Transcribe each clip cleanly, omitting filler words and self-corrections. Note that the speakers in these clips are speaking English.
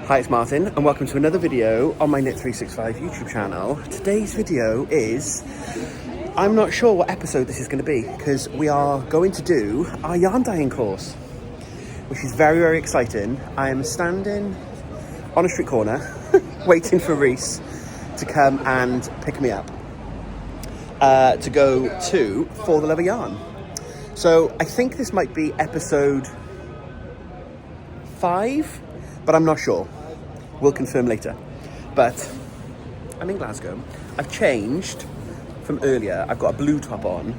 Hi, it's Martin and welcome to another video on my Knit365 YouTube channel. Today's video is, I'm not sure what episode this is going to be because we are going to do our yarn dyeing course, which is very, very exciting. I am standing on a street corner waiting for Reese to come and pick me up to go to For the Love of Yarn. So I think this might be episode 5, but I'm not sure. We'll confirm later. But I'm in Glasgow. I've changed from earlier. I've got a blue top on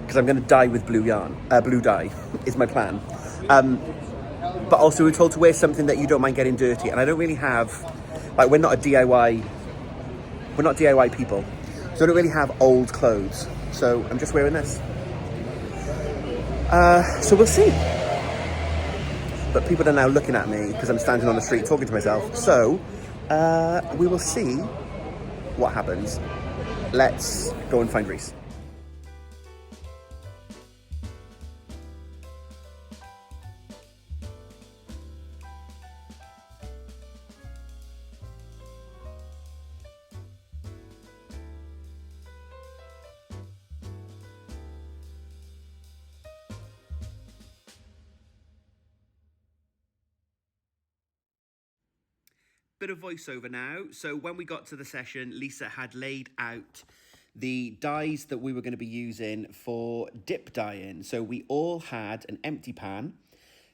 because I'm going to dye with blue yarn. Blue dye is my plan. But also we're told to wear something that you don't mind getting dirty. And I don't really have, like, we're not DIY people. So I don't really have old clothes. So I'm just wearing this. So we'll see. But people are now looking at me because I'm standing on the street talking to myself. So we will see what happens. Let's go and find Reese. Bit of voiceover now. So when we got to the session, Lisa had laid out the dyes that we were going to be using for dip dyeing. So we all had an empty pan,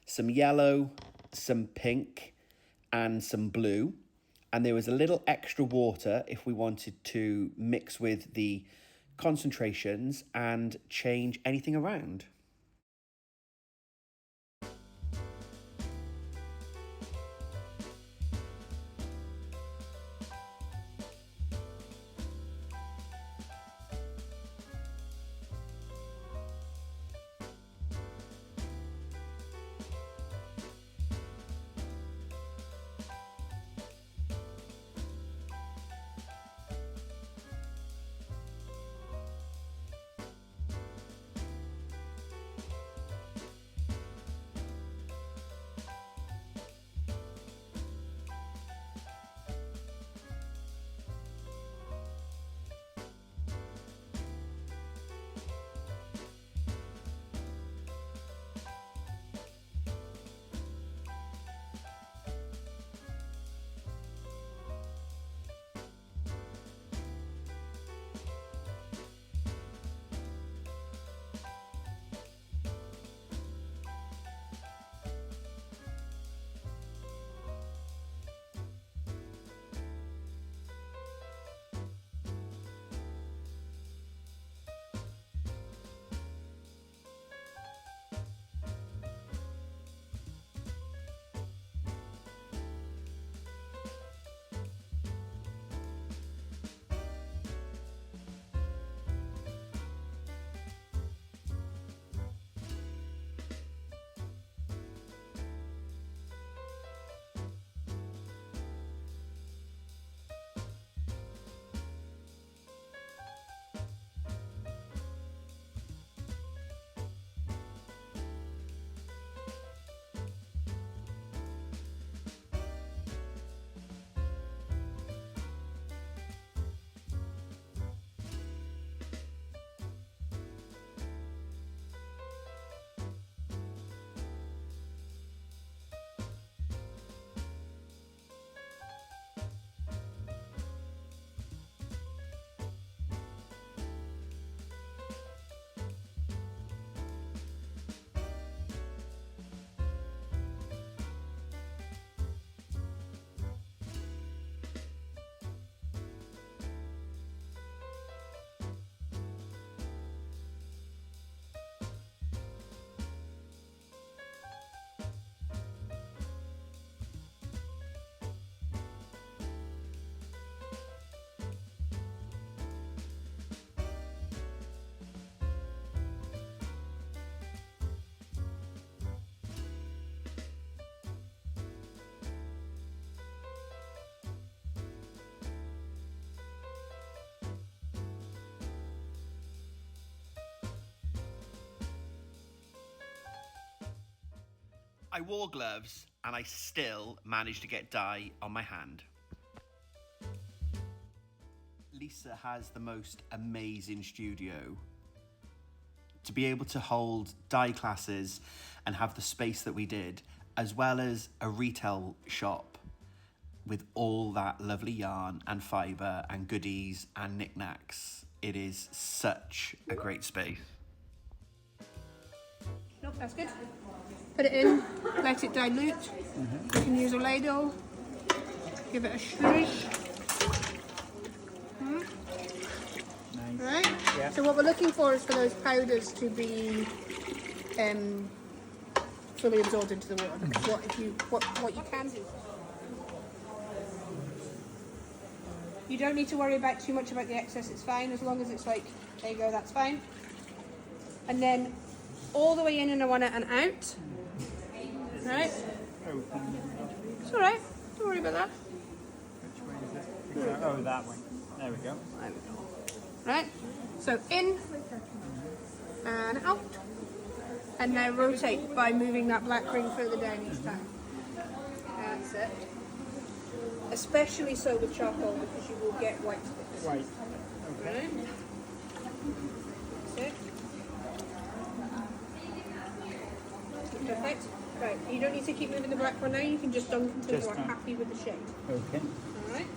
some yellow, some pink, and some blue. And there was a little extra water if we wanted to mix with the concentrations and change anything around. I wore gloves and I still managed to get dye on my hand. Lisa has the most amazing studio. To be able to hold dye classes and have the space that we did, as well as a retail shop with all that lovely yarn and fibre and goodies and knickknacks. It is such a great space. Nope, that's good. Put it in, let it dilute. You can use a ladle, give it a swish. Nice. Right? Yeah. So what we're looking for is for those powders to be fully absorbed into the water. Because what you can do, you don't need to worry about too much about the excess. It's fine as long as it's like, there you go, that's fine. And then all the way in and I want it and out. Right? It's alright, don't worry about that. Which way is it? Oh, that way. There we go. There we go. Right? So in and out. And now rotate by moving that black ring further down each time. That's it. Especially so with charcoal because you will get white spots. Right. Okay. Right? That's it. Perfect. Right, you don't need to keep moving the black one now, you can just dunk until you are happy with the shade. Okay. Alright?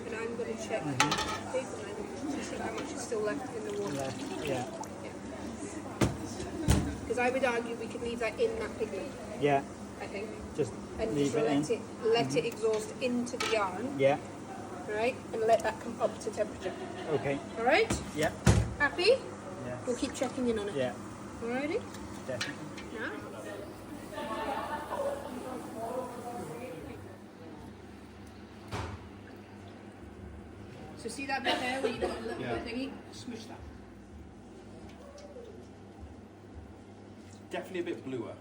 And I'm going to check to see how much is still left in the water. Yeah. Because I would argue we could leave that in that pigment, Yeah. I think. Just And leave just it in. let it exhaust into the yarn, Yeah. right? And let that come up to temperature. Okay. Alright? Yeah. Happy? Yeah. We'll keep checking in on it. Yeah. Alrighty? Definitely. Yeah. So see that bit there where you've got a little bit thingy? Smush that. Definitely a bit bluer.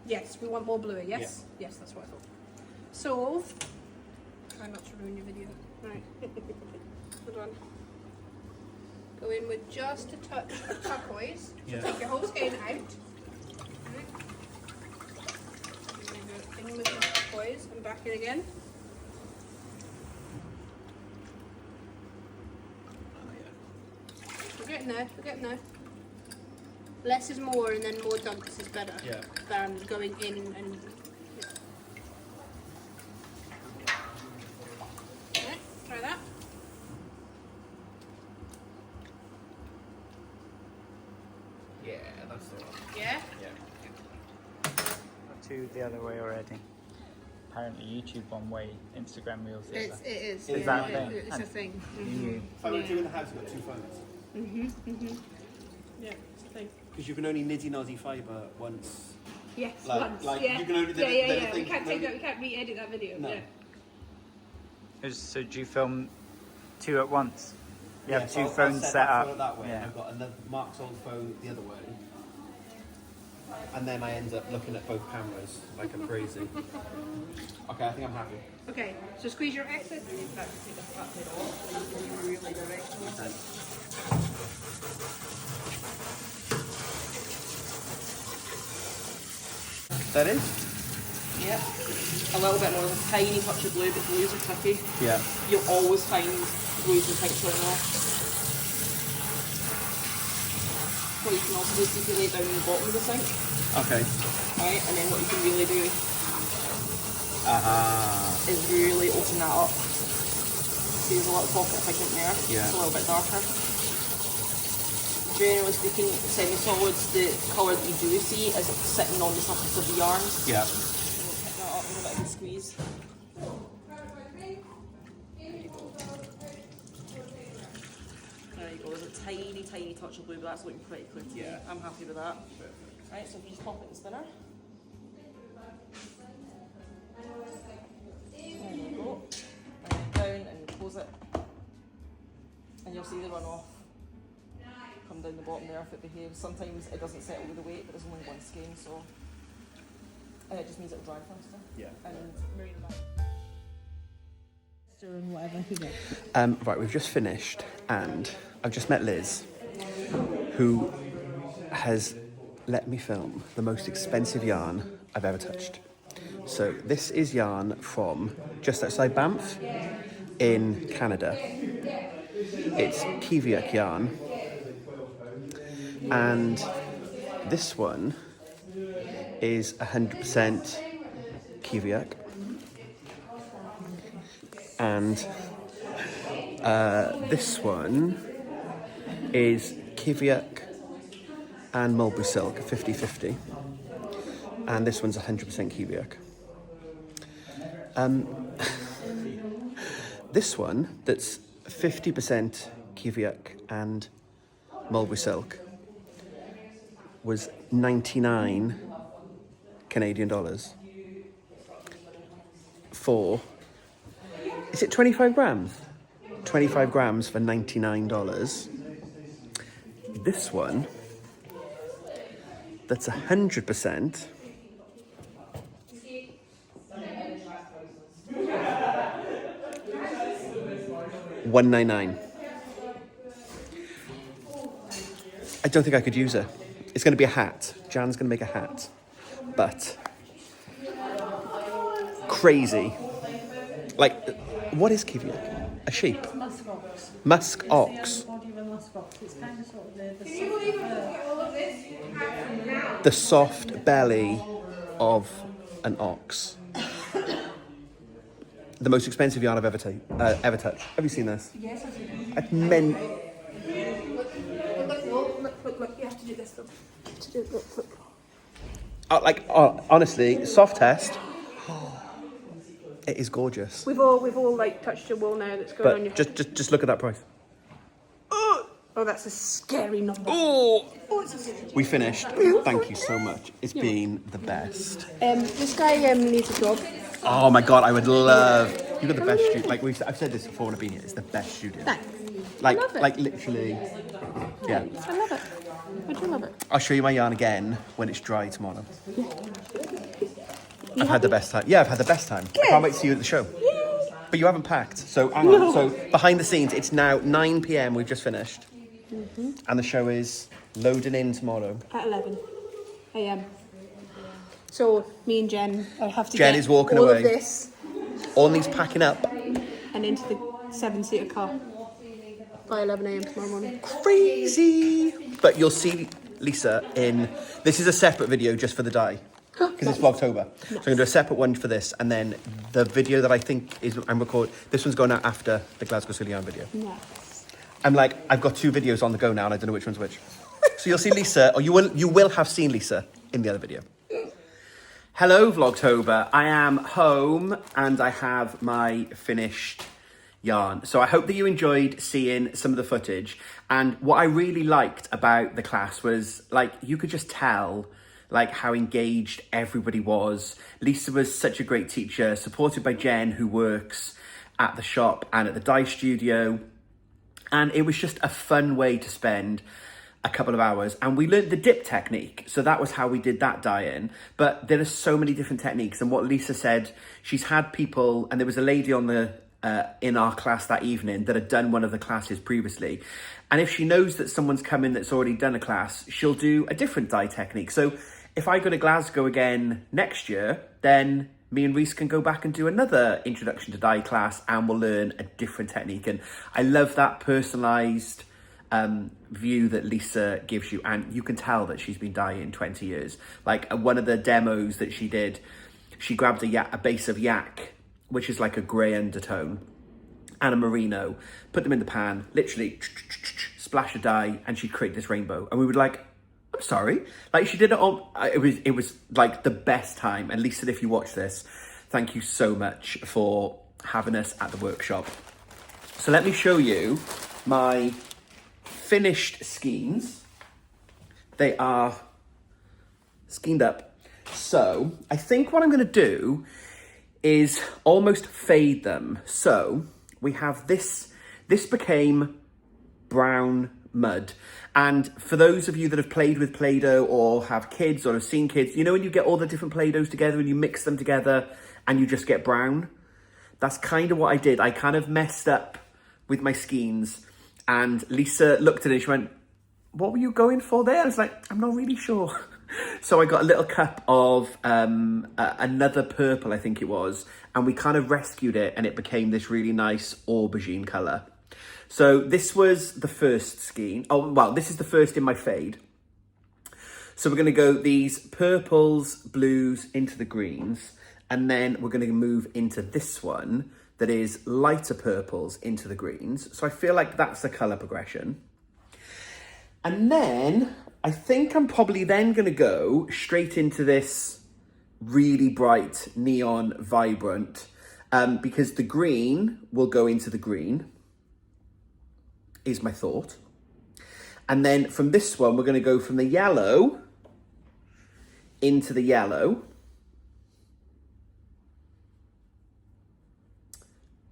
Yes, we want more bluer, yes? Yeah. Yes, that's what I thought. So, try not to ruin your video. Right. Hold on. Go in with just a touch of turquoise. So take your whole skein out. Right. In with the turquoise and back in again. We're getting there, we're getting there. Less is more and then more dunks is better than going in and... Okay, try that. Yeah, that's the one. Yeah? Yeah. To the other way already. Apparently YouTube one way, Instagram reels the other. It is. Is that a thing? It's a thing. You- If I were doing the house, you've got two phones. Yeah, it's a thing. Because you can only niddy-noddy fibre once. Yes, Like- once. like, yeah. you can only do yeah, the- yeah, the yeah. thing- We can't take that. We can't re-edit that video. No. Yeah. So do you film two at once? You have so two I'll phones set phone up. that way, and Yeah. I've got another Mark's old phone the other way. And then I end up looking at both cameras like I'm crazy. Okay, I think I'm happy. Okay, so squeeze your exit. In fact, take the flat lid off and you can really directional. That is? Yeah. A little bit more, there's a tiny touch of blue, but blues are tricky. Yeah. You'll always find blues and pinks showing off. What you can also do is you can lay down in the bottom of the sink, Okay. right? And then what you can really do is really open that up. See, there's a little pocket of pigment there. Yeah. It's a little bit darker. Generally speaking, semi-solids, the colour that you do see is sitting on the surface of the yarn. Yeah. We'll pick that up with a bit of a squeeze. There you go, there's a tiny, tiny touch of blue, but that's looking pretty clear to me. Yeah. I'm happy with that. Right, so if you just pop it in the spinner. There you go. And then down and close it. And you'll see the runoff come down the bottom there if it behaves. Sometimes it doesn't settle with the weight, but there's only one skein, so. And it just means it'll dry faster. Yeah. And marine back. Doing whatever he did. Right, we've just finished and I've just met Liz, who has let me film the most expensive yarn I've ever touched. So this is yarn from just outside Banff in Canada. It's Kiwiak yarn, and this one is 100% Kiwiak, and this one is Kiwiak and mulberry silk, 50-50, and this one's 100% Kiwiak. This one that's 50% Kiwiak and mulberry silk was 99 Canadian dollars for, is it 25 grams? 25 grams for $99. This one, that's 100%, $199. I don't think I could use her. It's going to be a hat. Jan's going to make a hat. But crazy. Like, what is Kiwiak? A sheep? Musk ox. Musk ox. Body of a musk ox. It's kind of sort of The soft belly of an ox. The most expensive yarn I've ever touched. Have you seen this? Yes, I see. It's men. Look, you have to do this though. You have to do it, look. Honestly, soft test. It is gorgeous. We've all like touched your wool now that's going on your But just look at that price. Oh, that's a scary number. Oh, It's a scary. we finished. Thank you so much. It's been the best. This guy needs a job. Oh my god, I would love. You've got the best studio. Like I've said this before when I've been here. It's the best studio. Thanks. Like, love it. like literally. Yeah. I love it. I do love it. I'll show you my yarn again when it's dry tomorrow. I've had the best time. Yeah, I've had the best time. I can't wait to see you at the show. But you haven't packed. So hang on. So behind the scenes, it's now 9 p.m. We've just finished. And the show is loading in tomorrow. At 11 a.m. So me and Jen have to Jen get is walking all away. of this All needs packing up. and into the 7-seater car by 11 a.m. tomorrow morning. Crazy. But you'll see Lisa in. This is a separate video just for the dye. Because it's Vlogtober. So I'm going to do a separate one for this. And then the video that I think I'm recording. This one's going out after the Glasgow Silly Yarn video. Nice. I'm like, I've got 2 videos on the go now and I don't know which one's which. So you'll see Lisa, or you will have seen Lisa in the other video. Hello Vlogtober, I am home and I have my finished yarn. So I hope that you enjoyed seeing some of the footage. And what I really liked about the class was, like, you could just tell like how engaged everybody was. Lisa was such a great teacher, supported by Jen, who works at the shop and at the dye studio. And it was just a fun way to spend a couple of hours. And we learned the dip technique. So that was how we did that dye-in. But there are so many different techniques. And what Lisa said, she's had people, and there was a lady on the in our class that evening that had done one of the classes previously. And if she knows that someone's come in that's already done a class, she'll do a different dye technique. So if I go to Glasgow again next year, then me and Reese can go back and do another introduction to dye class and we'll learn a different technique. And I love that personalised view that Lisa gives you. And you can tell that she's been dyeing 20 years. Like one of the demos that she did, she grabbed a base of yak, which is like a grey undertone, and a merino, put them in the pan, literally splash a dye, and she'd create this rainbow. And we would like, I'm sorry. Like she did it all. It was like the best time. And Lisa, if you watch this, thank you so much for having us at the workshop. So let me show you my finished skeins. They are skeined up. So I think what I'm going to do is almost fade them. So we have this became brown mud. And for those of you that have played with Play-Doh or have kids or have seen kids, you know when you get all the different Play-Dohs together and you mix them together and you just get brown? That's kind of what I did. I kind of messed up with my skeins And Lisa looked at it and she went, what were you going for there? I was like, I'm not really sure. So I got a little cup of another purple, I think it was, and we kind of rescued it and it became this really nice aubergine colour. So this was the first skein. Oh, well, this is the first in my fade. So we're going to go these purples, blues into the greens, and then we're going to move into this one that is lighter purples into the greens. So I feel like that's the colour progression. And then I think I'm probably then going to go straight into this really bright, neon, vibrant, because the green will go into the green, is my thought. And then from this one, we're going to go from the yellow into the yellow.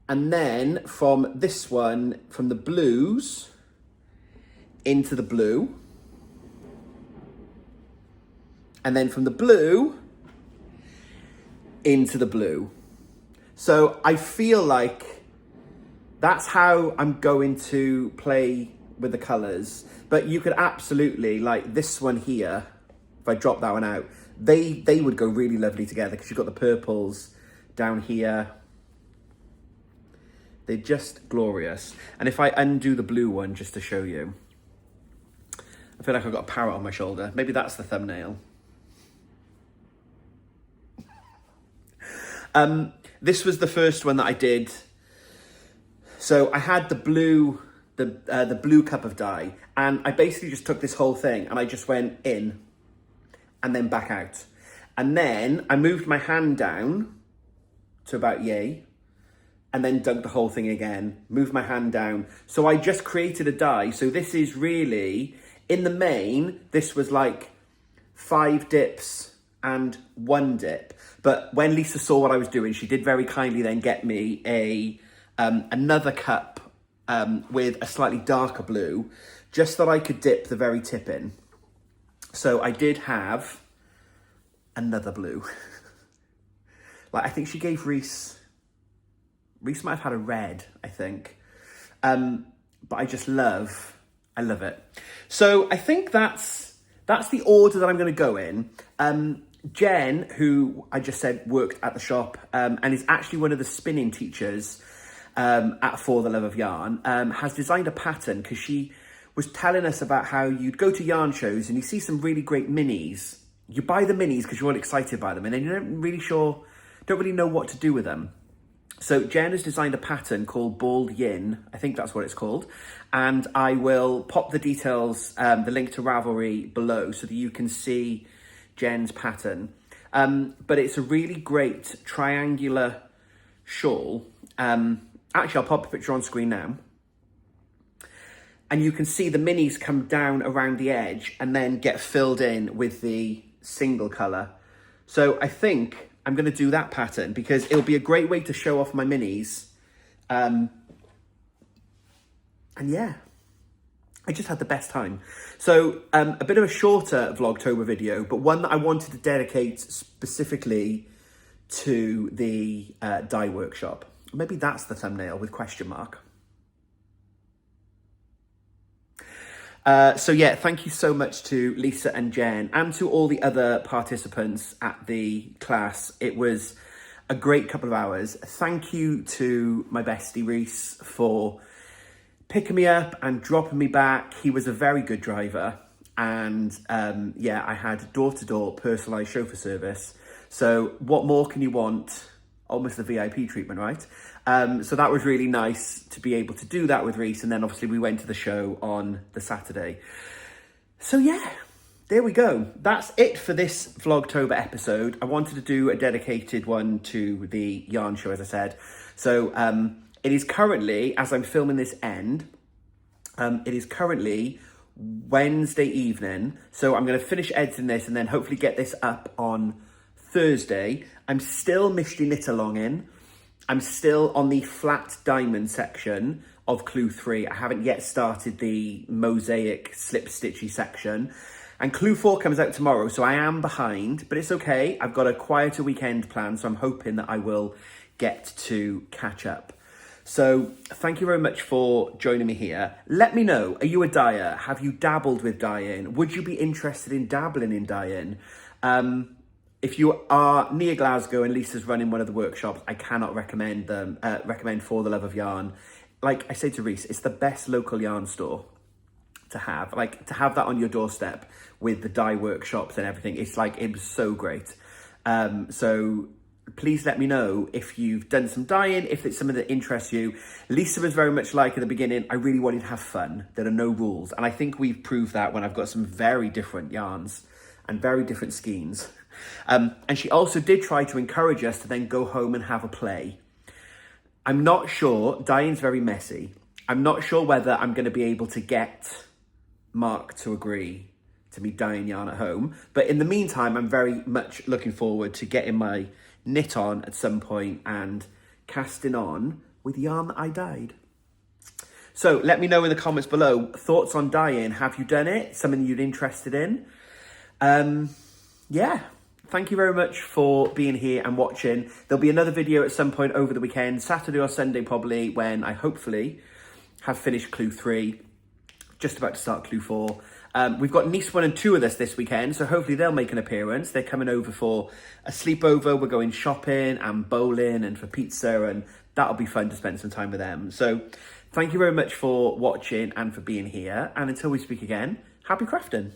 And then from this one, from the blues into the blue. And then from the blue into the blue. So I feel like that's how I'm going to play with the colours. But you could absolutely, like this one here, if I drop that one out, they would go really lovely together because you've got the purples down here. They're just glorious. And if I undo the blue one just to show you, I feel like I've got a parrot on my shoulder. Maybe that's the thumbnail. This was the first one that I did. So I had the blue cup of dye, and I basically just took this whole thing and I just went in and then back out. And then I moved my hand down to about yay, and then dug the whole thing again, moved my hand down. So I just created a dye. So this is really, in the main, this was like 5 dips and 1 dip. But when Lisa saw what I was doing, she did very kindly then get me another cup with a slightly darker blue, just that I could dip the very tip in. So I did have another blue. Like I think she gave Reese might have had a red, I think. But I love it. So I think that's the order that I'm going to go in. Jen, who I just said worked at the shop and is actually one of the spinning teachers at For the Love of Yarn, has designed a pattern because she was telling us about how you'd go to yarn shows and you see some really great minis. You buy the minis because you're all excited by them and then you don't really know what to do with them. So Jen has designed a pattern called Bold Yin. I think that's what it's called. And I will pop the details, the link to Ravelry below so that you can see Jen's pattern. But it's a really great triangular shawl. Actually, I'll pop a picture on screen now. And you can see the minis come down around the edge and then get filled in with the single colour. So I think I'm going to do that pattern because it'll be a great way to show off my minis. And yeah, I just had the best time. So a bit of a shorter Vlogtober video, but one that I wanted to dedicate specifically to the dye workshop. Maybe that's the thumbnail with question mark. So yeah, thank you so much to Lisa and Jen and to all the other participants at the class. It was a great couple of hours. Thank you to my bestie Reese for picking me up and dropping me back. He was a very good driver. And yeah, I had door-to-door personalised chauffeur service. So what more can you want? Almost the VIP treatment, right? So that was really nice to be able to do that with Reese. And then obviously we went to the show on the Saturday. So yeah, there we go. That's it for this Vlogtober episode. I wanted to do a dedicated one to the yarn show, as I said. So it is currently, as I'm filming this end, it is currently Wednesday evening. So I'm going to finish editing this and then hopefully get this up on Thursday. I'm still Mishti Knit Along in. I'm still on the flat diamond section of Clue 3. I haven't yet started the mosaic slip stitchy section. And Clue 4 comes out tomorrow, so I am behind, but it's okay. I've got a quieter weekend planned, so I'm hoping that I will get to catch up. So thank you very much for joining me here. Let me know, are you a dyer? Have you dabbled with dyeing? Would you be interested in dabbling in dyeing? If you are near Glasgow and Lisa's running one of the workshops, I cannot recommend them. Recommend For the Love of Yarn. Like I say to Reese, it's the best local yarn store to have. Like to have that on your doorstep with the dye workshops and everything. It's like, it was so great. So please let me know if you've done some dyeing, if it's something that interests you. Lisa was very much like at the beginning, I really wanted to have fun. There are no rules. And I think we've proved that when I've got some very different yarns and very different skeins. And she also did try to encourage us to then go home and have a play. I'm not sure, dyeing's very messy. I'm not sure whether I'm going to be able to get Mark to agree to me dyeing yarn at home. But in the meantime, I'm very much looking forward to getting my knit on at some point and casting on with yarn that I dyed. So let me know in the comments below, thoughts on dyeing. Have you done it? Something you're interested in? Yeah. Thank you very much for being here and watching. There'll be another video at some point over the weekend, Saturday or Sunday probably, when I hopefully have finished clue 3, just about to start clue 4. We've got niece 1 and 2 of us this weekend, so hopefully they'll make an appearance. They're coming over for a sleepover. We're going shopping and bowling and for pizza, and that'll be fun to spend some time with them. So thank you very much for watching and for being here. And until we speak again, happy crafting.